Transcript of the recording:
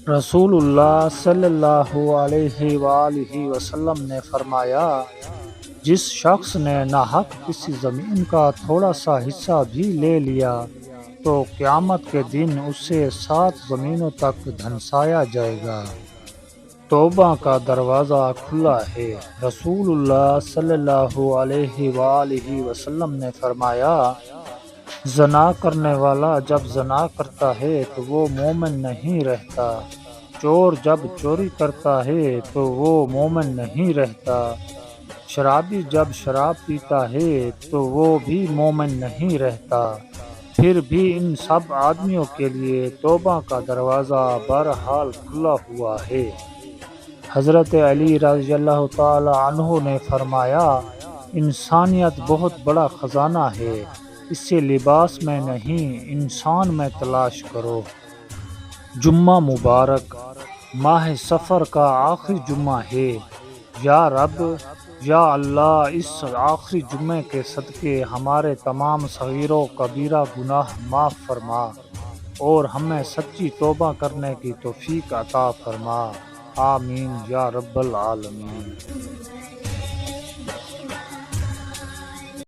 رسول اللہ صلی اللہ علیہ وآلہ وسلم نے فرمایا، جس شخص نے ناحق کسی زمین کا تھوڑا سا حصہ بھی لے لیا تو قیامت کے دن اسے 7 زمینوں تک دھنسایا جائے گا۔ توبہ کا دروازہ کھلا ہے۔ رسول اللہ صلی اللہ علیہ وآلہ وسلم نے فرمایا، زنا کرنے والا جب زنا کرتا ہے تو وہ مومن نہیں رہتا، چور جب چوری کرتا ہے تو وہ مومن نہیں رہتا، شرابی جب شراب پیتا ہے تو وہ بھی مومن نہیں رہتا۔ پھر بھی ان سب آدمیوں کے لیے توبہ کا دروازہ بہرحال کھلا ہوا ہے۔ حضرت علی رضی اللہ تعالی عنہ نے فرمایا، انسانیت بہت بڑا خزانہ ہے، اسے لباس میں نہیں انسان میں تلاش کرو۔ جمعہ مبارک ماہ سفر کا آخری جمعہ ہے۔ یا رب، یا اللہ، اس آخری جمعے کے صدقے ہمارے تمام صغیر و کبیرہ گناہ معاف فرما اور ہمیں سچی توبہ کرنے کی توفیق عطا فرما۔ آمین یا رب العالمین۔